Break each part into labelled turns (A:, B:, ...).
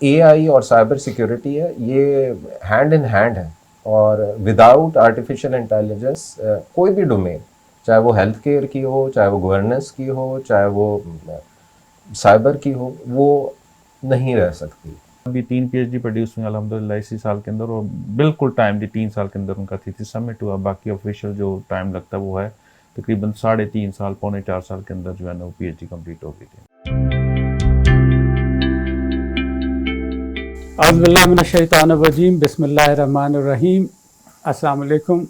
A: اے آئی اور cyber security ہے یہ ہینڈ ان ہینڈ ہے، اور وداؤٹ آرٹیفیشیل انٹیلیجنس کوئی بھی ڈومین، چاہے وہ ہیلتھ کیئر کی ہو، چاہے وہ گورننس کی ہو، چاہے وہ سائبر کی ہو، وہ نہیں رہ سکتی۔
B: ابھی 3 PhD پروڈیوس ہوئی الحمدللہ اسی سال کے اندر، اور بالکل ٹائم دی 3 سال کے اندر ان کا تھی سبمٹ ہوا۔ باقی آفیشیل جو ٹائم لگتا ہے وہ ہے تقریباً 3.5 سال، 3.25 سال کے اندر جو ہے نا وہ PhD کمپلیٹ ہو گئی تھی۔
C: اعوذ باللہ من الشیطان الرجیم، بسم اللہ الرحمن الرحیم۔ السلام علیکم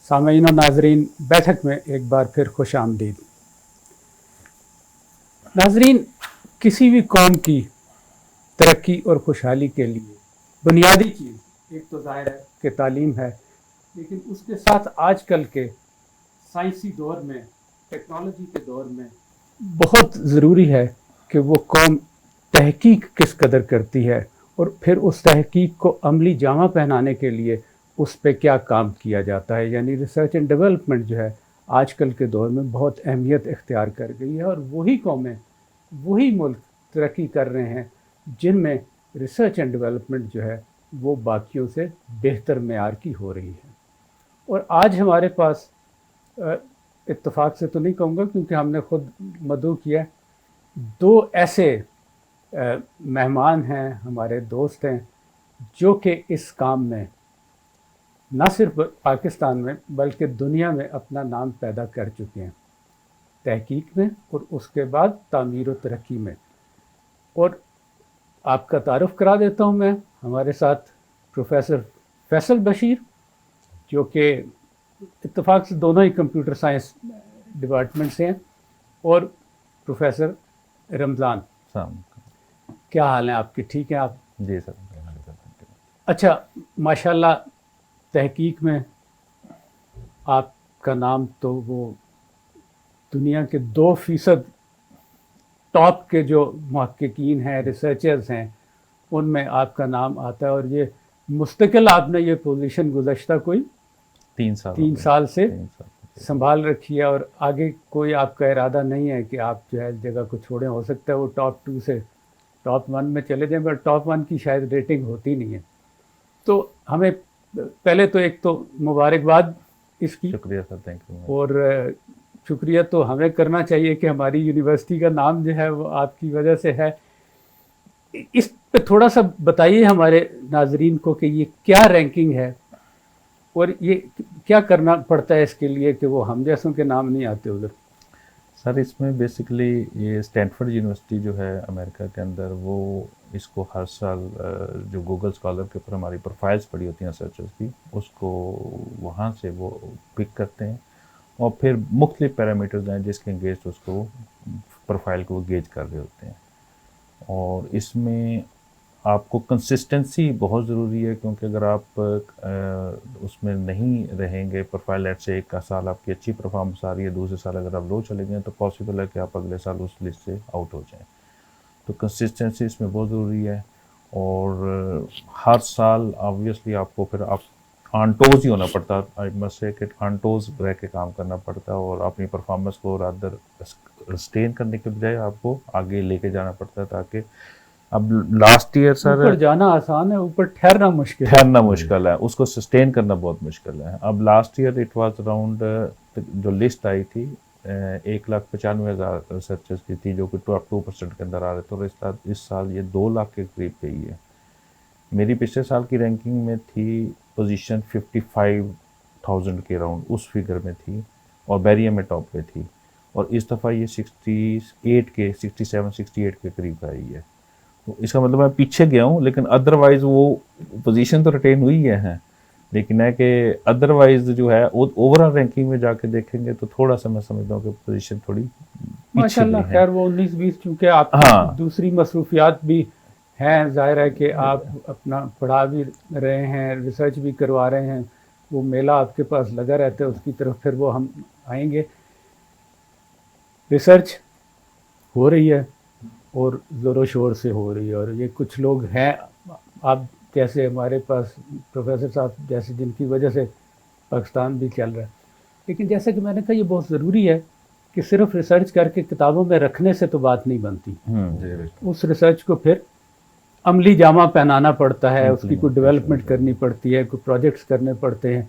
C: سامعین و ناظرین، بیٹھک میں ایک بار پھر خوش آمدید۔ ناظرین، کسی بھی قوم کی ترقی اور خوشحالی کے لیے بنیادی چیز ایک تو ظاہر ہے کہ تعلیم ہے، لیکن اس کے ساتھ آج کل کے سائنسی دور میں، ٹیکنالوجی کے دور میں بہت ضروری ہے کہ وہ قوم تحقیق کس قدر کرتی ہے، اور پھر اس تحقیق کو عملی جامہ پہنانے کے لیے اس پہ کیا کام کیا جاتا ہے۔ یعنی ریسرچ اینڈ ڈیولپمنٹ جو ہے آج کل کے دور میں بہت اہمیت اختیار کر گئی ہے، اور وہی قومیں، وہی ملک ترقی کر رہے ہیں جن میں ریسرچ اینڈ ڈیولپمنٹ جو ہے وہ باقیوں سے بہتر معیار کی ہو رہی ہے۔ اور آج ہمارے پاس اتفاق سے تو نہیں کہوں گا کیونکہ ہم نے خود مدعو کیا، 2 ایسے مہمان ہیں، ہمارے دوست ہیں، جو کہ اس کام میں نہ صرف پاکستان میں بلکہ دنیا میں اپنا نام پیدا کر چکے ہیں، تحقیق میں اور اس کے بعد تعمیر و ترقی میں۔ اور آپ کا تعارف کرا دیتا ہوں میں، ہمارے ساتھ پروفیسر فیصل بشیر، جو کہ اتفاق سے دونوں ہی کمپیوٹر سائنس ڈپارٹمنٹ سے ہیں، اور پروفیسر رمضان۔
B: السلام
C: کیا حال ہیں آپ کے؟ ٹھیک ہیں آپ؟
B: جی سر۔
C: اچھا، ماشاءاللہ تحقیق میں آپ کا نام تو وہ دنیا کے 2% ٹاپ کے جو محققین ہیں، ریسرچرز ہیں، ان میں آپ کا نام آتا ہے، اور یہ مستقل آپ نے یہ پوزیشن گزشتہ کوئی 3 سال سے سنبھال رکھی ہے، اور آگے کوئی آپ کا ارادہ نہیں ہے کہ آپ جو ہے جگہ کو چھوڑیں۔ ہو سکتا ہے وہ ٹاپ 2 سے ٹاپ 1 میں چلے جائیں، بٹ ٹاپ 1 کی شاید ریٹنگ ہوتی نہیں ہے۔ تو ہمیں پہلے تو ایک تو مبارکباد اس کی،
B: شکریہ سر، تھینک یو۔
C: اور شکریہ تو ہمیں کرنا چاہیے کہ ہماری یونیورسٹی کا نام جو ہے وہ آپ کی وجہ سے ہے۔ اس پہ تھوڑا سا بتائیے ہمارے ناظرین کو کہ یہ کیا رینکنگ ہے، اور یہ کیا کرنا پڑتا ہے اس کے لیے کہ وہ ہم جیسوں کے نام نہیں آتے ادھر۔
B: سر اس میں بیسکلی یہ اسٹینفورڈ یونیورسٹی جو ہے امریکہ کے اندر، وہ اس کو ہر سال جو گوگل اسکالر کے اوپر ہماری پروفائلز پڑی ہوتی ہیں ریسرچرز کی، اس کو وہاں سے وہ پک کرتے ہیں، اور پھر مختلف پیرامیٹرز ہیں جس کے انگیج اس کو پروفائل کو گیج کر رہے ہوتے ہیں۔ اور اس میں آپ کو کنسسٹنسی بہت ضروری ہے، کیونکہ اگر آپ اس میں نہیں رہیں گے، پروفائل ایٹ سے 1 سال آپ کی اچھی پرفارمنس آ رہی ہے، دوسرے سال اگر آپ لو چلے گئے تو پاسبل ہے کہ آپ اگلے سال اس لسٹ سے آؤٹ ہو جائیں۔ تو کنسسٹنسی اس میں بہت ضروری ہے، اور ہر سال آبویسلی آپ کو پھر آپ آن ٹوز ہی ہونا پڑتا ہے، بس کہ آن ٹوز رہ کے کام کرنا پڑتا ہے، اور اپنی پرفارمنس کو رادر سسٹین کرنے کے بجائے آپ کو آگے لے کے جانا پڑتا ہے، تاکہ اب لاسٹ ایئر سر
C: اوپر جانا آسان ہے، اوپر ٹھہرنا
B: مشکل ہے، اس کو سسٹین کرنا بہت مشکل ہے۔ اب last year it was around, جو لسٹ آئی تھی 1,95,000 ریسرچرز کی تھی، جو کہ ٹاپ 2% کے اندر آ رہے تھے، اور اس سال یہ 2 لاکھ کے قریب گئی ہے۔ میری پچھلے سال کی رینکنگ میں تھی پوزیشن 55,000 کے اراؤنڈ، اس فگر میں تھی، اور بیریم میں ٹاپ پہ تھی، اور اس دفعہ یہ 67 کے قریب آئی ہے۔ اس کا مطلب میں پیچھے گیا ہوں، لیکن ادروائز وہ پوزیشن تو ریٹین ہوئی ہے، لیکن ہے کہ ادروائز جو ہے اوور آل رینکنگ میں جا کے دیکھیں گے تو تھوڑا سا میں سمجھتا ہوں کہ پوزیشن تھوڑی
C: ماشاء اللہ۔ خیر وہ 19-20 چونکہ آپ دوسری مصروفیات بھی ہیں، ظاہر ہے کہ آپ اپنا پڑھا بھی رہے ہیں، ریسرچ بھی کروا رہے ہیں، وہ میلہ آپ کے پاس لگا رہتا ہے، اس کی طرف پھر وہ ہم آئیں گے۔ ریسرچ ہو رہی ہے اور زور و شور سے ہو رہی ہے، اور یہ کچھ لوگ ہیں آپ جیسے ہمارے پاس پروفیسر صاحب جیسے، جن کی وجہ سے پاکستان بھی چل رہا ہے۔ لیکن جیسا کہ میں نے کہا یہ بہت ضروری ہے کہ صرف ریسرچ کر کے کتابوں میں رکھنے سے تو بات نہیں بنتی، اس ریسرچ کو پھر عملی جامہ پہنانا پڑتا ہے، اس کی کوئی
B: Implementation
C: ڈیولپمنٹ کرنی پڑتی ہے، کوئی پروجیکٹس کرنے پڑتے ہیں،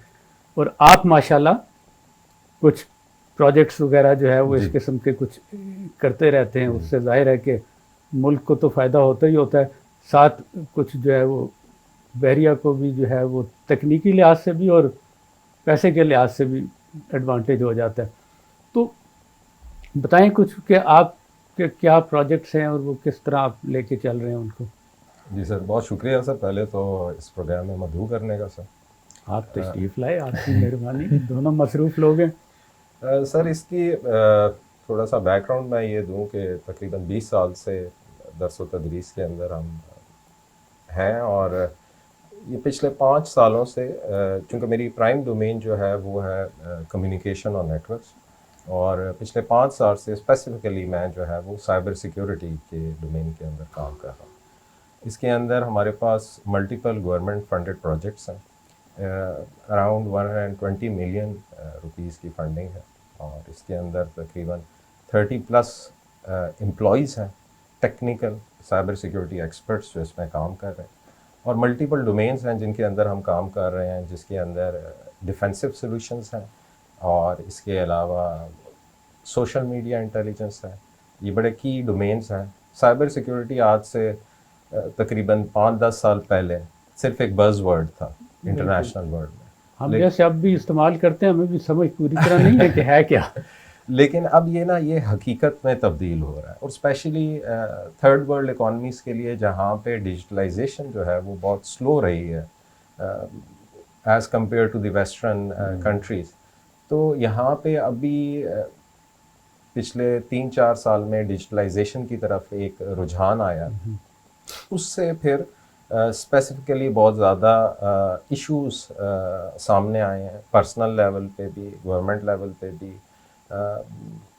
C: اور آپ ماشاءاللہ کچھ پروجیکٹس وغیرہ جو ہے وہ اس
A: جی
C: قسم کے کچھ کرتے رہتے ہیں. اس سے ظاہر ہے کہ ملک کو تو فائدہ ہوتا ہی ہوتا ہے، ساتھ کچھ جو ہے وہ بحریہ کو بھی جو ہے وہ تکنیکی لحاظ سے بھی اور پیسے کے لحاظ سے بھی ایڈوانٹیج ہو جاتا ہے. تو بتائیں کچھ کہ آپ کے کیا پروجیکٹس ہیں اور وہ کس طرح آپ لے کے چل رہے ہیں ان کو.
A: جی سر، بہت شکریہ سر پہلے تو اس پروگرام میں مدعو کرنے کا سر.
C: آپ تشریف لائے، آپ کی مہربانی، دونوں مصروف لوگ ہیں.
A: سر اس کی تھوڑا سا بیک گراؤنڈ میں یہ دوں کہ تقریباً 20 سال سے درس و تدریس کے اندر ہم ہیں، اور یہ پچھلے 5 سالوں سے چونکہ میری پرائم ڈومین جو ہے وہ ہے کمیونیکیشن اور نیٹورکس، اور پچھلے 5 سال سے اسپیسیفکلی میں جو ہے وہ سائبر سیکیورٹی کے ڈومین کے اندر کام کر رہا ہوں. اس کے اندر ہمارے پاس ملٹیپل گورنمنٹ فنڈڈ پروجیکٹس ہیں، اراؤنڈ 120 ملین روپیز کی فنڈنگ ہے، اور اس کے اندر تقریباً 30+ امپلائیز ہیں، ٹیکنیکل سائبر سیکیورٹی ایکسپرٹس جو اس میں کام کر رہے ہیں، اور ملٹیپل ڈومینز ہیں جن کے اندر ہم کام کر رہے ہیں، جس کے اندر ڈیفینسو سولوشنز ہیں، اور اس کے علاوہ سوشل میڈیا انٹیلیجنس ہے. یہ بڑے کی ڈومینز ہیں. سائبر سیکیورٹی آج سے تقریباً 5-10 سال پہلے صرف ایک بز ورڈ تھا انٹرنیشنل ورلڈ میں.
C: ہم جیسے اب بھی استعمال کرتے ہیں، ہمیں بھی سمجھ پوری طرح نہیں ہے کہ ہے کیا.
A: لیکن اب یہ حقیقت میں تبدیل ہو رہا ہے، اور اسپیشلی تھرڈ ورلڈ اکانومیز کے لیے جہاں پہ ڈیجیٹلائزیشن جو ہے وہ بہت سلو رہی ہے as compare to the western countries. تو یہاں پہ ابھی پچھلے 3-4 سال میں ڈیجیٹلائزیشن کی طرف ایک رجحان آیا. اس سے پھر اسپیسیفکلی بہت زیادہ ایشوز سامنے آئے ہیں، پرسنل لیول پہ بھی، گورنمنٹ لیول پہ بھی،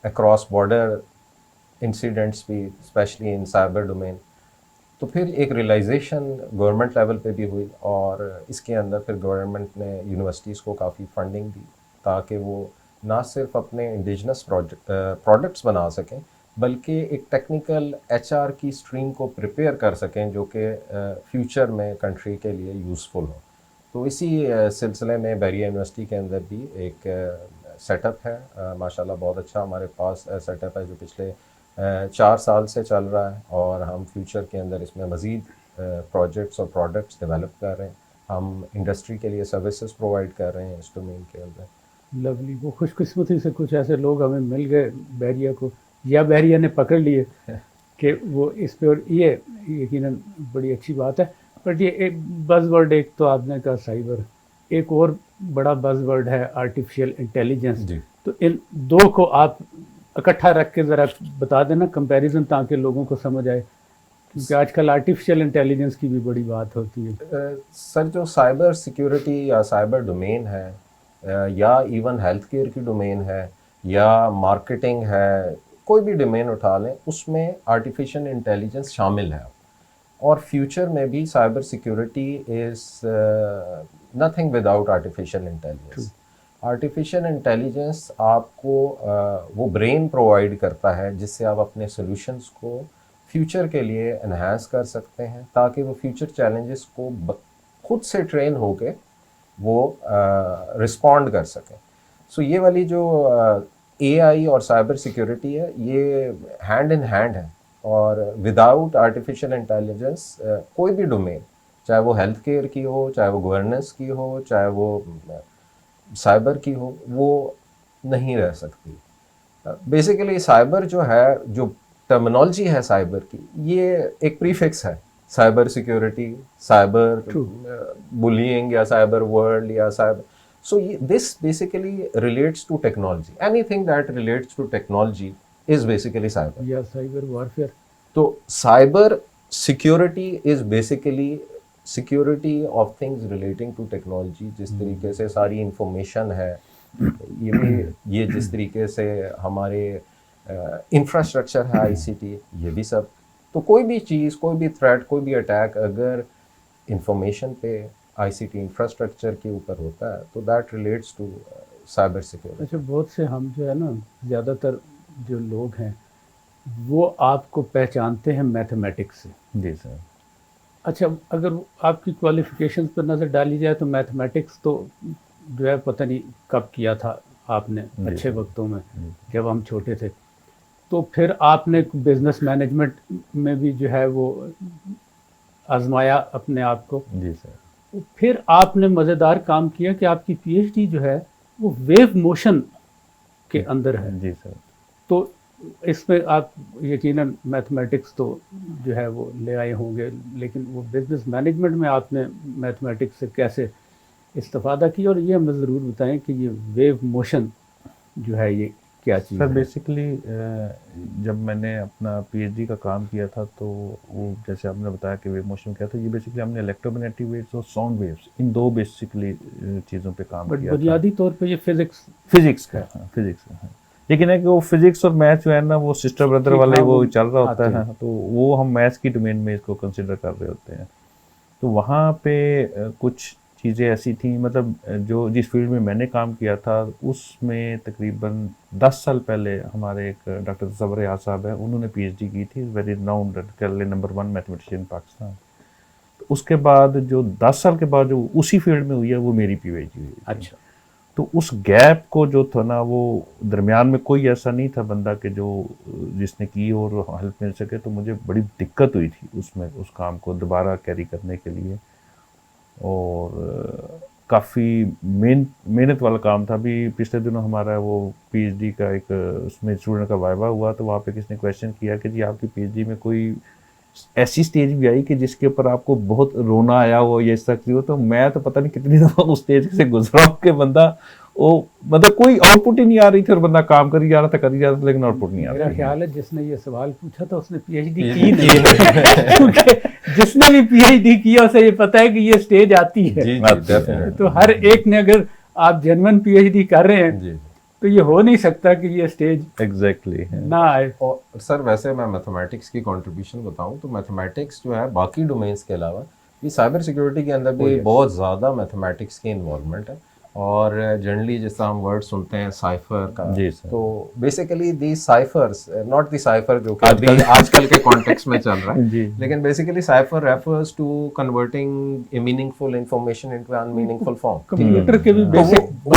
A: اکراس بارڈر انسیڈنٹس بھی، اسپیشلی ان سائبر ڈومین. تو پھر ایک ریئلائزیشن گورنمنٹ لیول پہ بھی ہوئی، اور اس کے اندر پھر گورنمنٹ نے یونیورسٹیز کو کافی فنڈنگ دی تاکہ وہ نہ صرف اپنے انڈیجنس پروڈکٹس بنا سکیں، بلکہ ایک ٹیکنیکل HR کی اسٹریم کو پریپیئر کر سکیں جو کہ فیوچر میں کنٹری کے لیے یوزفل ہو. تو اسی سلسلے میں بحریہ یونیورسٹی کے اندر بھی ایک سیٹ اپ ہے، ماشاءاللہ بہت اچھا ہمارے پاس سیٹ اپ ہے جو پچھلے 4 سال سے چل رہا ہے، اور ہم فیوچر کے اندر اس میں مزید پروجیکٹس اور پروڈکٹس ڈیولپ کر رہے ہیں. ہم انڈسٹری کے لیے سروسز پرووائڈ کر رہے ہیں اس ڈومین کے اندر.
C: لولی، وہ خوش قسمتی سے کچھ ایسے لوگ ہمیں مل گئے بحریہ کو، یا بحریہ نے پکڑ لیے کہ وہ اس پہ، اور یہ یقیناً بڑی اچھی بات ہے. بٹ یہ ایک بز ورڈ، ایک تو آپ نے کہا سائبر، ایک اور بڑا بز ورڈ ہے آرٹیفیشیل انٹیلیجنس.
A: جی
C: تو ان دو کو آپ اکٹھا رکھ کے ذرا بتا دینا کمپیریزن، تاکہ لوگوں کو سمجھ آئے، کیونکہ آج کل آرٹیفیشیل انٹیلیجنس کی بھی بڑی بات ہوتی ہے.
A: سر جو سائبر سیکیورٹی یا سائبر ڈومین ہے، یا ایون ہیلتھ کیئر کی ڈومین ہے، یا مارکیٹنگ ہے، کوئی بھی ڈومین اٹھا لیں، اس میں آرٹیفیشیل انٹیلیجنس شامل ہے. اور فیوچر میں بھی cyber security is nothing without artificial intelligence. Artificial intelligence آپ کو وہ برین پرووائڈ کرتا ہے جس سے آپ اپنے سولوشنس کو فیوچر کے لیے انہینس کر سکتے ہیں، تاکہ وہ فیوچر چیلنجز کو خود سے ٹرین ہو کے وہ رسپونڈ کر سکیں. سو یہ والی جو AI اور سائبر سیکیورٹی ہے، یہ ہینڈ ان ہینڈ ہے، اور وداؤٹ آرٹیفیشیل انٹیلیجنس کوئی بھی ڈومین، چاہے وہ ہیلتھ کیئر کی ہو، چاہے وہ گورننس کی ہو، چاہے وہ سائبر کی ہو، وہ نہیں رہ سکتی. بیسیکلی سائبر جو ہے، جو ٹرمینالوجی ہے سائبر کی، یہ ایک پریفکس ہے. سائبر سیکیورٹی، سائبر بولینگ، یا سائبر ورلڈ، یا cyber. So this basically relates to technology. Anything that relates to technology is basically cyber.
C: یا سائبر وارفیئر.
A: تو cyber security is basically security of things relating to technology. جس طریقے سے ساری information ہے، یہ جس طریقے سے ہمارے انفراسٹرکچر ہے ICT، یہ بھی سب. تو کوئی بھی چیز، کوئی بھی تھریٹ، کوئی بھی اٹیک اگر انفارمیشن پہ ICT انفراسٹرکچر کے اوپر ہوتا ہے تو that relates to cyber security.
C: اچھا، بہت سے ہم جو ہے نا، زیادہ تر جو لوگ ہیں وہ آپ کو پہچانتے ہیں میتھمیٹکس سے.
B: جی سر.
C: اچھا اگر آپ کی کوالیفیکیشنز پر نظر ڈالی جائے تو میتھمیٹکس تو جو ہے پتہ نہیں کب کیا تھا آپ نے، اچھے وقتوں میں جب ہم چھوٹے تھے، تو پھر آپ نے بزنس مینجمنٹ میں بھی جو ہے وہ آزمایا اپنے آپ کو،
B: جی سر،
C: پھر آپ نے مزیدار کام کیا کہ آپ کی پی ایچ ڈی جو ہے وہ ویو موشن کے اندر ہے،
B: جی سر،
C: تو اس میں آپ یقیناً میتھمیٹکس تو جو ہے وہ لے آئے ہوں گے، لیکن وہ بزنس مینجمنٹ میں آپ نے میتھمیٹکس سے کیسے استفادہ کیا، اور یہ ہمیں ضرور بتائیں کہ یہ ویو موشن جو ہے یہ کیا چیز
B: سر
C: ہے؟
B: بیسیکلی جب میں نے اپنا پی ایچ ڈی کا کام کیا تھا تو وہ جیسے آپ نے بتایا کہ ویو موشن کیا تھا، یہ بیسیکلی ہم نے الیکٹرومیگنیٹک ویوز اور ساؤنڈ ویوز ان دو بیسیکلی چیزوں پہ کام
C: بٹ
B: کیا تھا،
C: بنیادی طور پہ یہ فزکس
B: فزکس کا، فزکس کا، لیکن ہے کہ وہ فزکس اور میتھ جو ہے نا وہ سسٹر بردر والا ہی وہ چل رہا ہوتا ہے، تو وہ ہم میتھس کی ڈومین میں اس کو کنسیڈر کر رہے ہوتے ہیں، تو وہاں پہ کچھ چیزیں ایسی تھیں، مطلب جو جس فیلڈ میں میں نے کام کیا تھا اس میں تقریباً 10 سال پہلے ہمارے ایک ڈاکٹر تصور ریاض صاحب ہیں، انہوں نے پی ایچ ڈی کی تھی، ویری رناؤنڈ نمبر 1 میتھمیٹیشین پاکستان، تو اس کے بعد جو 10 سال کے بعد جو اسی فیلڈ میں ہوئی ہے وہ میری پی ایچ ڈی ہوئی تھی۔
C: اچھا،
B: تو اس گیپ کو جو تھا نا وہ درمیان میں کوئی ایسا نہیں تھا بندہ کہ جو جس نے کی اور ہیلپ مل سکے، تو مجھے بڑی دقت ہوئی تھی اس میں، اس کام کو دوبارہ کیری کرنے کے لیے، اور کافی محنت والا کام تھا۔ ابھی پچھلے دنوں ہمارا وہ پی ایچ ڈی کا ایک اس میں اسٹوڈنٹ کا وائوا ہوا، تو وہاں پہ کس نے کویشچن کیا کہ جی آپ کی پی ایچ ڈی میں کوئی ایسی سٹیج بھی آئی کہ جس کے اوپر آپ کو بہت رونا آیا ہو یا اس طرح کی ہو، تو میں تو پتہ نہیں کتنی دفعہ اس سٹیج سے گزرا ہوں کہ بندہ وہ مطلب کوئی آؤٹ پٹ ہی نہیں آ رہی تھی اور بندہ کام کر ہی جا رہا تھا لیکن آؤٹ پٹ نہیں آ
C: میرا
B: رہی۔
C: خیال ہے جس نے یہ سوال پوچھا تھا اس نے پی ایچ ڈی کی نہیں، کیونکہ جس نے بھی پی ایچ ڈی کیا اسے یہ پتہ ہے کہ یہ سٹیج آتی ہے،
A: جی
C: تو ہر ایک نے اگر آپ جنون پی ایچ ڈی کر رہے ہیں
A: جی
C: تو یہ ہو نہیں سکتا کہ یہ سٹیج
B: ایگزیکٹلی
C: نہ آئے۔
A: اور سر ویسے میں میتھمیٹکس کی کنٹریبیوشن بتاؤں تو میتھمیٹکس جو ہے باقی ڈومینس کے علاوہ یہ سائبر سیکیورٹی کے اندر بھی بہت زیادہ میتھمیٹکس کی انوالومنٹ ہے، اور جنرلی جس طرح ہم ورڈ سنتے ہیں سائفر کا،
B: جی سر،
A: تو basically the ciphers not the cipher جو کہ ابھی آج کل کے کانٹیکس میں چل رہا ہے،
B: جی،
A: لیکن basically cipher refers to converting a meaningful information into unmeaningful form.
C: Computer کے بھی بیسک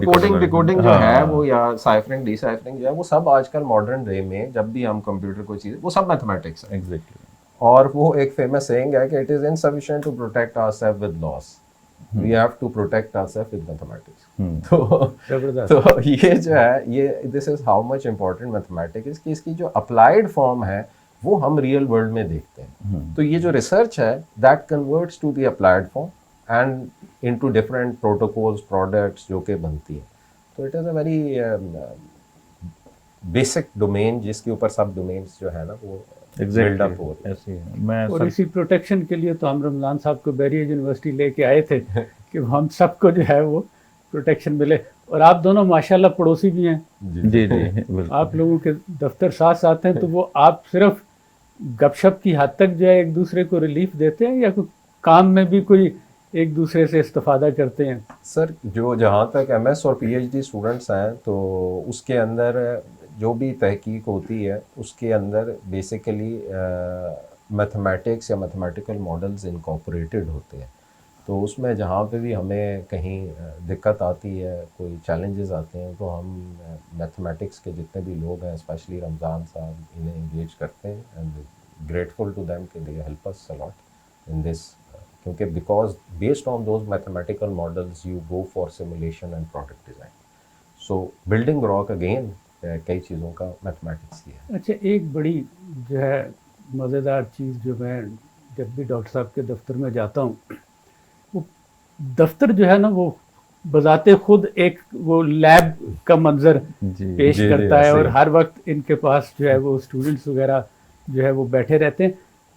A: کوڈنگ ڈیکوڈنگ جو ہے وہ یا سائفرنگ ڈی سائفرنگ جو ہے وہ سب آج کل ماڈرن ڈے میں جب بھی ہم کمپیوٹر کو چیز وہ سب میتھمیٹکس ہے،
B: ایگزیکٹلی،
A: اور وہ ایک فیمس سیئنگ ہے کہ it is insufficient to protect our self with laws, we have to protect our self with mathematics. تو یہ جو ہے یہ this is how much important mathematics کہ اس کی جو اپلائیڈ فارم ہے وہ ہم ریئل ورلڈ میں دیکھتے ہیں، تو یہ جو ریسرچ ہے that converts to the applied form and into different protocols products جو کہ بنتی ہیں، تو it is a very basic domain جس کے اوپر سب ڈومینس جو ہے نا وہ بلڈ اپ ہو رہے ہیں۔
B: ایسے میں
C: اور اسی پروٹیکشن کے لیے تو ہم رمضان صاحب کو بیریج یونیورسٹی لے کے آئے تھے کہ ہم سب کو جو ہے وہ پروٹیکشن ملے، اور آپ دونوں ماشاءاللہ پڑوسی بھی ہیں،
B: جی بالکل،
C: آپ لوگوں کے دفتر ساتھ ساتھ ہیں، تو وہ آپ صرف گپ شپ کی حد تک جو ہے ایک دوسرے کو ریلیف دیتے ہیں یا کوئی کام میں بھی کوئی ایک دوسرے سے استفادہ کرتے ہیں؟
A: سر جو جہاں تک ایم ایس اور پی ایچ ڈی اسٹوڈنٹس ہیں تو اس کے اندر جو بھی تحقیق ہوتی ہے اس کے اندر بیسیکلی میتھمیٹکس یا میتھمیٹیکل ماڈلز انکارپوریٹڈ ہوتے ہیں، تو اس میں جہاں پہ بھی ہمیں کہیں دقت آتی ہے، کوئی چیلنجز آتے ہیں، تو ہم میتھمیٹکس کے جتنے بھی لوگ ہیں اسپیشلی رمضان صاحب انہیں انگیج کرتے ہیں، اینڈ گریٹفل ٹو دیم کہ they help us a lot in دس، کیونکہ because based on those mathematical models you go for simulation and product design, so building block again کئی چیزوں کا میتھمیٹکس کی ہے۔
C: اچھا، ایک بڑی جو ہے مزیدار چیز جو میں جب بھی ڈاکٹر صاحب کے دفتر میں جاتا ہوں، وہ دفتر جو ہے نا وہ بذات خود ایک وہ لیب کا منظر پیش کرتا ہے، اور ہر وقت ان کے پاس جو ہے وہ اسٹوڈنٹس وغیرہ جو ہے وہ بیٹھے رہتے ہیں،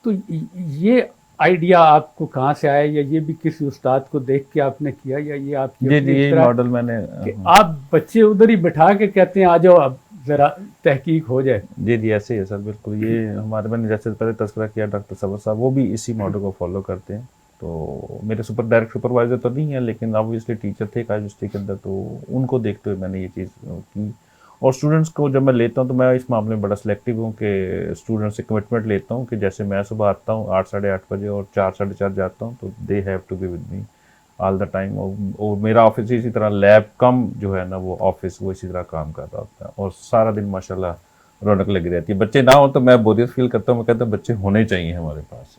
C: تو یہ آئیڈیا آپ کو کہاں سے آیا، یا یہ بھی کسی استاد کو دیکھ کے آپ نے کیا، یا یہ آپ کی
B: یہ ماڈل میں نے
C: کہ آپ بچے ادھر ہی بٹھا کے کہتے ہیں آ جاؤ اب ذرا تحقیق ہو جائے؟
B: جی ایسے ہی ہے سر، بالکل، یہ ہمارے میں نے جیسے پہلے تذکرہ کیا ڈاکٹر صبر صاحب، وہ بھی اسی ماڈل کو فالو کرتے ہیں، تو میرے ڈائریکٹ سپروائزر تو نہیں ہے لیکن آبویسلی ٹیچر تھے یونیورسٹی کے اندر، تو ان کو دیکھتے ہوئے میں نے یہ چیز کی، اور اسٹوڈنٹس کو جب میں لیتا ہوں تو میں اس معاملے میں بڑا سلیکٹیو ہوں کہ اسٹوڈنٹ سے کمٹمنٹ لیتا ہوں کہ جیسے میں صبح آتا ہوں 8 ساڑھے 8 بجے اور 4 ساڑھے 4 جاتا ہوں تو they have to be with me all the time. اور میرا آفس اسی طرح لیب کم جو ہے نا وہ آفس وہ اسی طرح کام کر رہا ہوتا ہے اور سارا دن ماشاء اللہ رونق لگی رہتی ہے. بچے نہ ہوں تو میں بوریت فیل کرتا ہوں, میں کہتا ہوں بچے ہونے چاہیے ہمارے پاس,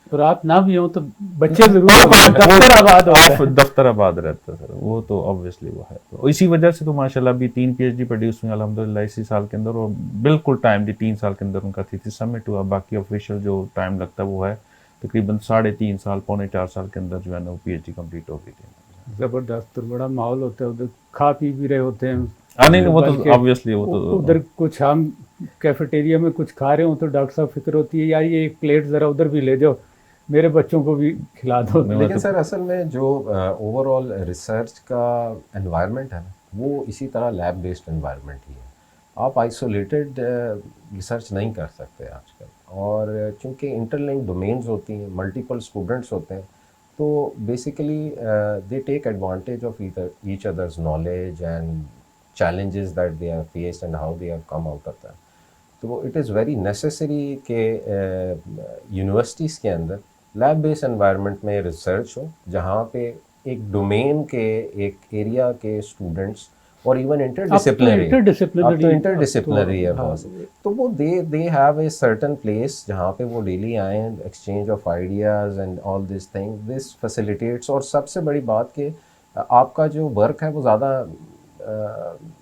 C: اور آپ نہ بھی ہوں تو بچے ضرور دفتر آباد ہوتا ہے.
B: دفتر آباد رہتا ہے سر, وہ تو آبویسلی وہ ہے. تو اسی وجہ سے تو ماشاءاللہ ابھی 3 PhD پروڈیوس ہوئی الحمدللہ اسی سال کے اندر, اور بالکل ٹائم دی 3 سال کے اندر ان کا تھیسس سبمٹ ہوا. باقی آفیشیل جو ٹائم لگتا ہے وہ ہے تقریباً 3.5 سال پونے 4 سال کے اندر جو ہے نا وہ PhD کمپلیٹ ہو گئی تھی.
C: زبردست اور بڑا ماحول ہوتا ہے ادھر, کھا پی بھی رہے ہوتے ہیں.
B: نہیں وہ تو
C: بلکہ
B: آبویسلی وہ تو
C: ادھر کچھ ہم کیفیٹیریا میں کچھ کھا رہے ہوں تو ڈاکٹر صاحب فکر ہوتی ہے یار یہ ایک پلیٹ ذرا ادھر بھی لے جاؤ, میرے بچوں کو بھی کھلا دو.
A: لیکن سر اصل میں جو اوور آل ریسرچ کا انوائرمنٹ ہے نا وہ اسی طرح لیب بیسڈ انوائرمنٹ ہی ہے. آپ آئسولیٹڈ ریسرچ نہیں کر سکتے آج کل, اور چونکہ انٹر لنک ڈومینز ہوتی ہیں, ملٹیپل اسٹوڈنٹس ہوتے ہیں, تو basically they take advantage of each others knowledge and challenges that they have faced and how they have come out of that. تو it is very necessary کہ universities کے اندر lab بیس environment میں research ہو جہاں پہ ایک ڈومین کے ایک area کے اسٹوڈنٹس اور ایون انٹر ڈسپلنری ہے بہت سے, تو وہ they have a certain place جہاں پہ وہ ڈیلی آئیں, exchange of ideas and all this thing this facilitates. اور سب سے بڑی بات کہ آپ کا جو ورک ہے وہ زیادہ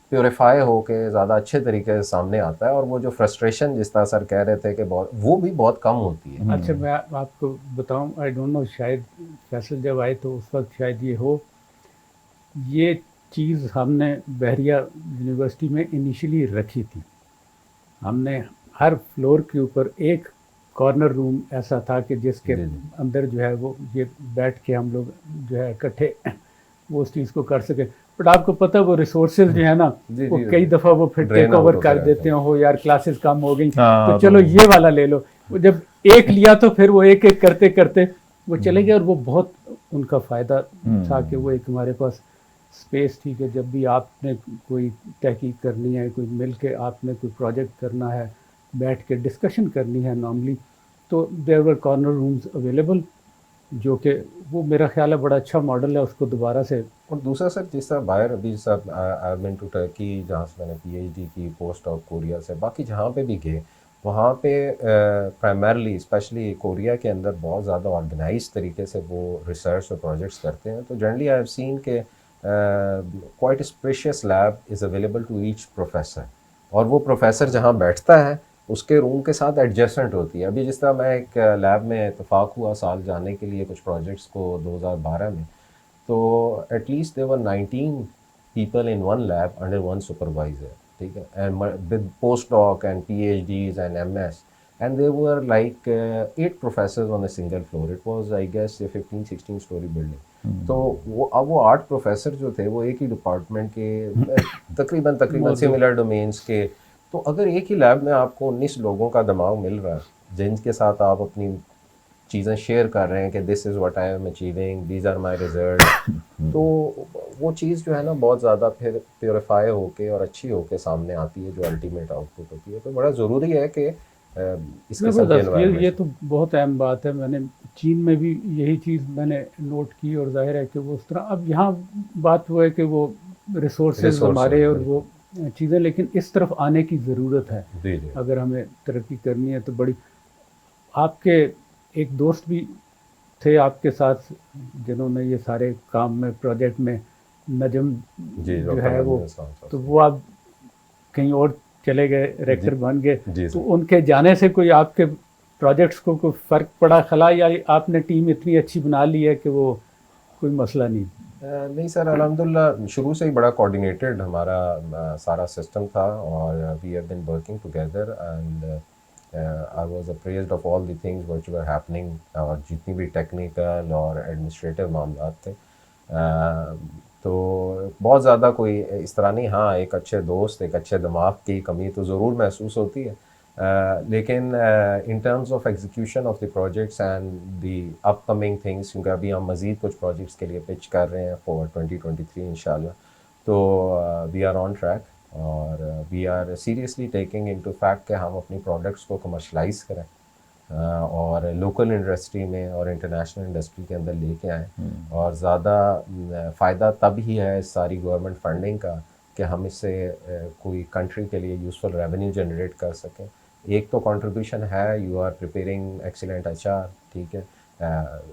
A: پیوریفائی ہو کے زیادہ اچھے طریقے سے سامنے آتا ہے, اور وہ جو فرسٹریشن جس طرح سر کہہ رہے تھے کہ بہت وہ بھی بہت کم ہوتی ہے.
C: اچھا میں آپ کو بتاؤں, آئی ڈونٹ نو, شاید فیصل جب آئے تو اس وقت شاید یہ ہو, یہ چیز ہم نے بحریہ یونیورسٹی میں انیشلی رکھی تھی. ہم نے ہر فلور کے اوپر ایک کارنر روم ایسا تھا کہ جس کے اندر جو ہے وہ یہ بیٹھ کے ہم لوگ جو ہے اکٹھے وہ اس چیز کو کر سکیں. بٹ آپ کو پتہ وہ ریسورسز جو ہے نا وہ کئی دفعہ وہ پھر ٹیک اوور کر دیتے ہیں, ہو یار کلاسز کم ہو گئی تو چلو یہ والا لے لو. وہ جب ایک لیا تو پھر وہ ایک ایک کرتے کرتے وہ چلے گئے, اور وہ بہت ان کا فائدہ تھا کہ وہ ایک ہمارے پاس اسپیس تھی کہ جب بھی آپ نے کوئی تحقیق کرنی ہے, کوئی مل کے آپ نے کوئی پروجیکٹ کرنا ہے, بیٹھ کے ڈسکشن کرنی ہے نارملی, تو دیر ور کارنر رومز اویلیبل, جو کہ وہ میرا خیال ہے بڑا اچھا ماڈل ہے, اس کو دوبارہ سے.
A: اور دوسرا سر جس طرح باہر ابھی سب آئی بین ٹو ٹرکی جہاں سے میں نے PhD کی, پوسٹ آف کوریا سے, باقی جہاں پہ بھی گئے وہاں پہ پرائمرلی اسپیشلی کوریا کے اندر بہت زیادہ آرگنائز طریقے سے وہ ریسرچ اور پروجیکٹس کرتے ہیں. تو جنرلی آئی ہیو سین کہ quite spacious lab is available to each professor, اور وہ پروفیسر جہاں بیٹھتا ہے اس کے روم کے ساتھ ایڈجسٹنٹ ہوتی ہے. ابھی جس طرح میں ایک لیب میں اتفاق ہوا سال جانے کے لیے کچھ پروجیکٹس کو 2012 میں, تو at least there were 19 people in one lab under one supervisor, ٹھیک ہے, and with post doc and PhDs and MS, and they were like 8 professors on a single floor. It was I guess a 15-16 story building. تو وہ 8 professor جو تھے وہ ایک ہی department کے تقریباً سملر ڈومینس کے. تو اگر ایک ہی لیب میں آپ کو 19 لوگوں کا دماغ مل رہا ہے جن کے ساتھ آپ اپنی چیزیں شیئر کر رہے ہیں کہ this is what I am achieving, these are my result, تو وہ چیز جو ہے نا بہت زیادہ پھر پیوریفائی ہو کے اور اچھی ہو کے سامنے آتی ہے جو الٹیمیٹ آؤٹ پٹ ہوتی ہے. تو بڑا ضروری ہے کہ اس قسم کے انوائرمنٹ,
C: یہ تو بہت اہم بات ہے. میں نے چین میں بھی یہی چیز میں نے نوٹ کی, اور ظاہر ہے کہ وہ اس طرح, اب یہاں بات وہ ہے کہ وہ ریسورسز ہمارے اور وہ چیزیں, لیکن اس طرف آنے کی ضرورت ہے. اگر ہمیں ترقی کرنی ہے تو بڑی. آپ کے ایک دوست بھی تھے آپ کے ساتھ جنہوں نے یہ سارے کام میں پروجیکٹ میں, نجم جو ہے وہ, تو وہ آپ کہیں اور چلے گئے, ریکٹر بن گئے, تو ان کے جانے سے کوئی آپ کے پروجیکٹس کو کوئی فرق پڑا خلا, یا آپ نے ٹیم اتنی اچھی بنا لی ہے کہ وہ کوئی مسئلہ نہیں؟
A: نہیں سر, الحمدللہ شروع سے ہی بڑا کوآرڈینیٹڈ ہمارا سارا سسٹم تھا, اور we have been working together, and I was appraised of all the things which were happening, اور جتنی بھی ٹیکنیکل اور ایڈمنسٹریٹو معاملات تھے. تو بہت زیادہ کوئی اس طرح نہیں, ہاں ایک اچھے دوست, ایک اچھے دماغ کی کمی تو ضرور محسوس ہوتی ہے, لیکن in terms of execution of the projects and the up coming things, کیونکہ ابھی ہم مزید کچھ پروجیکٹس کے لیے پچ کر رہے ہیں فور 2023 انشاءاللہ, تو وی آر آن ٹریک. اور we are seriously taking into fact کہ ہم اپنی پروڈکٹس کو کمرشلائز کریں اور لوکل انڈسٹری میں اور انٹرنیشنل انڈسٹری کے اندر لے کے آئیں. اور زیادہ فائدہ تب ہی ہے اس ساری گورنمنٹ فنڈنگ کا کہ ہم اس سے کوئی کنٹری کے لیے یوزفل ریونیو جنریٹ کر سکیں. ایک تو کنٹریبیوشن ہے, you are preparing excellent HR, ٹھیک ہے,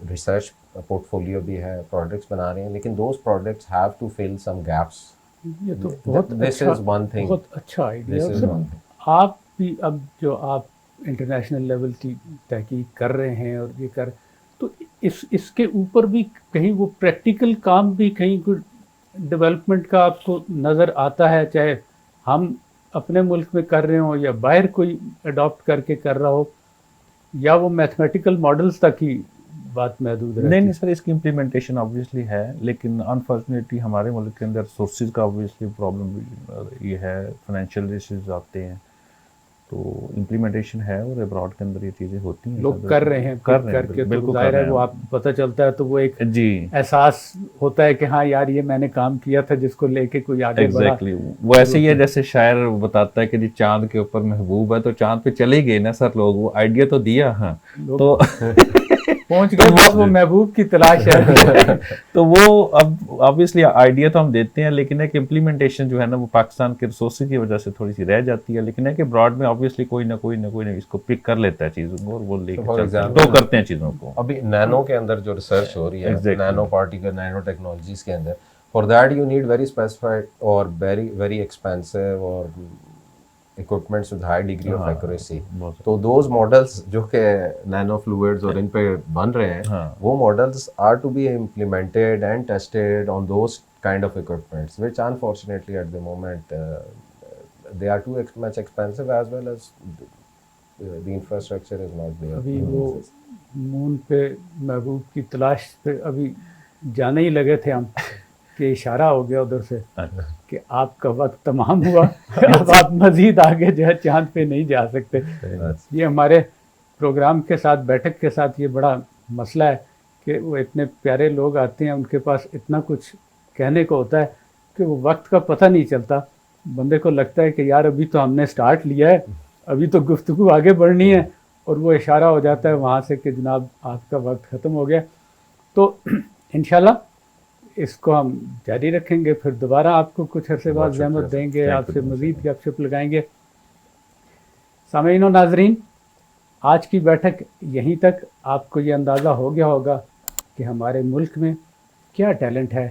A: ریسرچ پورٹ فولیو بھی ہے, پروڈکٹس بنا رہے ہیں, لیکن those products have to fill some gaps.
C: یہ تو بہت
A: This
C: اچھا
A: is one thing.
C: بہت اچھا idea.
A: This is one thing.
C: آپ بھی اب جو آپ انٹرنیشنل لیول کی تحقیق کر رہے ہیں اور یہ کر, تو اس کے اوپر بھی کہیں وہ پریکٹیکل کام بھی کہیں کوئی ڈیولپمنٹ کا آپ کو نظر آتا ہے, چاہے ہم اپنے ملک میں کر رہے ہوں یا باہر کوئی اڈاپٹ کر کے کر رہا ہو, یا وہ میتھمیٹیکل ماڈلز تک ہی بات محدود رہتی؟
B: نہیں سر, اس کی امپلیمنٹیشن آبویسلی ہے, لیکن انفارچونیٹلی ہمارے ملک کے اندر سورسز کا آبویسلی پرابلم یہ ہے, فائنینشیل ریسز آتے ہیں, تو امپلیمنٹیشن ہے اور ابراڈ کے اندر یہ چیزیں ہوتی ہیں,
C: لوگ کر رہے ہیں کر کے, تو ظاہر ہے وہ آپ پتہ چلتا ہے تو وہ ایک
B: جی
C: احساس ہوتا ہے کہ ہاں یار یہ میں نے کام کیا تھا جس کو لے کے کوئی آگے بڑھا.
B: ایگزیکٹلی وہ ایسے ہی ہے جیسے شاعر بتاتا ہے کہ جی چاند کے اوپر محبوب ہے, تو چاند پہ چلے گئے نا سر لوگ, وہ آئیڈیا تو دیا, ہاں تو
C: پہنچ گئے, بس وہ محبوب کی تلاش ہے.
B: تو وہ اب آبویسلی آئیڈیا تو ہم دیتے ہیں, لیکن ایک امپلیمنٹیشن جو ہے نا وہ پاکستان کے ریسورسز کی وجہ سے تھوڑی سی رہ جاتی ہے, لیکن ہے کہ براڈ میں آبویسلی کوئی نہ کوئی اس کو پک کر لیتا ہے چیزوں کو اور وہ لے کے چلتا ہے, تو کرتے ہیں چیزوں کو.
A: ابھی نینو کے اندر جو ریسرچ ہو رہی ہے, نینو پارٹیکل, نینو ٹیکنالوجیز کے اندر, for that you need very specified اور ویری ایکسپینسو اور equipments with high degree of accuracy. تو those models جو کہ nano fluids اور ان پہ بن رہے ہیں, وہ models are to be implemented and tested on those kind of equipments, which unfortunately at the moment they are too much expensive as well as the infrastructure is not there.
C: ابھی وہ مون پہ محبوب کی تلاش پہ ابھی جانے ہی لگے تھے ہم کہ اشارہ ہو گیا ادھر سے کہ آپ کا وقت تمام ہوا, اب آپ مزید آگے جو ہے چاند پہ نہیں جا سکتے. یہ ہمارے پروگرام کے ساتھ, بیٹھک کے ساتھ یہ بڑا مسئلہ ہے کہ وہ اتنے پیارے لوگ آتے ہیں, ان کے پاس اتنا کچھ کہنے کو ہوتا ہے کہ وہ وقت کا پتہ نہیں چلتا. بندے کو لگتا ہے کہ یار ابھی تو ہم نے سٹارٹ لیا ہے, ابھی تو گفتگو آگے بڑھنی ہے, اور وہ اشارہ ہو جاتا ہے وہاں سے کہ جناب آپ کا وقت ختم ہو گیا. تو انشاءاللہ اس کو ہم جاری رکھیں گے, پھر دوبارہ آپ کو کچھ عرصے بعد زحمت دیں گے, آپ سے مزید گپ شپ لگائیں گے. سامعین و ناظرین, آج کی بیٹھک یہیں تک. آپ کو یہ اندازہ ہو گیا ہوگا کہ ہمارے ملک میں کیا ٹیلنٹ ہے,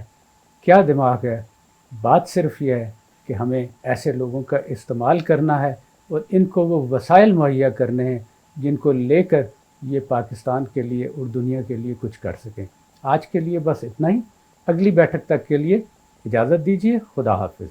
C: کیا دماغ ہے. بات صرف یہ ہے کہ ہمیں ایسے لوگوں کا استعمال کرنا ہے اور ان کو وہ وسائل مہیا کرنے ہیں جن کو لے کر یہ پاکستان کے لیے اور دنیا کے لیے کچھ کر سکیں. آج کے لیے بس اتنا ہی. اگلی بیٹھک تک کے لیے اجازت دیجیے. خدا حافظ.